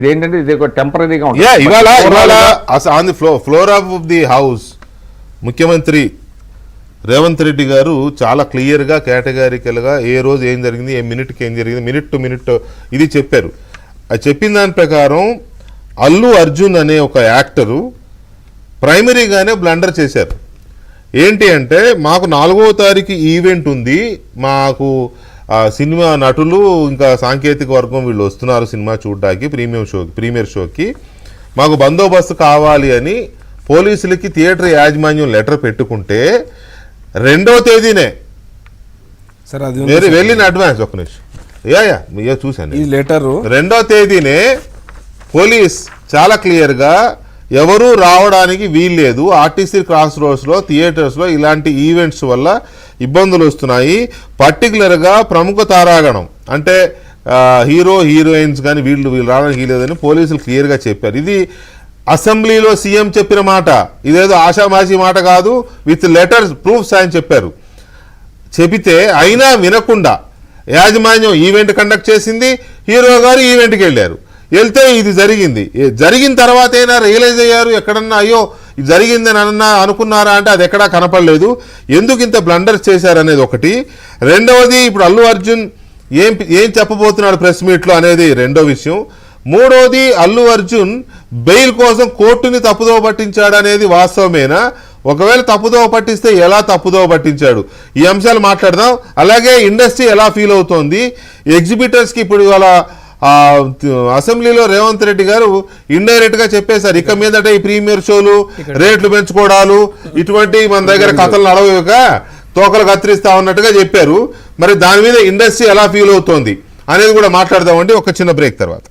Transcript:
ఇదేంటంటే ఇది ఒక టెంపరీగా ఇవాళ on the floor of the house ముఖ్యమంత్రి రేవంత్ రెడ్డి గారు చాలా క్లియర్గా కేటగారికల్గా ఏ రోజు ఏం జరిగింది, ఏ మినిట్కి ఏం జరిగింది, మినిట్ టు మినిట్ ఇది చెప్పారు. అది చెప్పిన దాని ప్రకారం అల్లు అర్జున్ అనే ఒక యాక్టరు ప్రైమరీగానే బ్లండర్ చేశారు. ఏంటి అంటే మాకు 4వ తారీఖు ఈవెంట్ ఉంది, మాకు సినిమా నటులు ఇంకా సాంకేతిక వర్గం వీళ్ళు వస్తున్నారు సినిమా చూడడానికి ప్రీమియర్ షోకి, మాకు బందోబస్తు కావాలి అని పోలీసులకి థియేటర్ యాజమాన్యం లెటర్ పెట్టుకుంటే 2వ తేదీనే వెళ్ళిన అడ్వాన్స్ ఒక నిమిషం చూశాను ఈ లెటరు 2వ తేదీనే పోలీస్ చాలా క్లియర్గా ఎవరూ రావడానికి వీల్లేదు, ఆర్టీసీ క్రాస్ రోడ్స్లో థియేటర్స్లో ఇలాంటి ఈవెంట్స్ వల్ల ఇబ్బందులు వస్తున్నాయి, పర్టికులర్గా ప్రముఖ తారాగణం అంటే హీరో హీరోయిన్స్ కానీ వీళ్ళు రావడానికి వీలేదని పోలీసులు క్లియర్గా చెప్పారు. ఇది అసెంబ్లీలో సీఎం చెప్పిన మాట, ఇదేదో ఆషామాషి మాట కాదు, విత్ లెటర్స్ ప్రూఫ్స్ ఆయన చెప్పారు. చెబితే అయినా వినకుండా యాజమాన్యం ఈవెంట్ కండక్ట్ చేసింది, హీరో గారు ఈవెంట్కి వెళ్తే ఇది జరిగింది. జరిగిన తర్వాత అయినా రియలైజ్ అయ్యారు, ఎక్కడన్నా అయ్యో ఇది జరిగిందని అనుకున్నారా అంటే అది ఎక్కడా కనపడలేదు. ఎందుకు ఇంత బ్లండర్ చేశారనేది ఒకటి. రెండవది ఇప్పుడు అల్లు అర్జున్ ఏం చెప్పబోతున్నాడు ప్రెస్ మీట్లో అనేది రెండో విషయం. మూడవది అల్లు అర్జున్ బెయిల్ కోసం కోర్టుని తప్పుదోవ పట్టించాడు అనేది వాస్తవమేనా, ఒకవేళ తప్పుదోవ పట్టిస్తే ఎలా తప్పుదోవ పట్టించాడు, ఈ అంశాలు మాట్లాడదాం. అలాగే ఇండస్ట్రీ ఎలా ఫీల్ అవుతోంది, ఎగ్జిబిటర్స్కి ఇప్పుడు ఇవాళ అసెంబ్లీలో రేవంత్ రెడ్డి గారు ఇండైరెక్ట్ గా చెప్పేశారు, ఇక మీదట ఈ ప్రీమియర్ షోలు రేట్లు పెంచుకోవడాలు ఇటువంటి మన దగ్గర కథలు నడవక తోకలు కత్తిరిస్తా ఉన్నట్టుగా చెప్పారు. మరి దాని మీద ఇండస్ట్రీ ఎలా ఫీల్ అవుతోంది అనేది కూడా మాట్లాడదామండి ఒక చిన్న బ్రేక్ తర్వాత.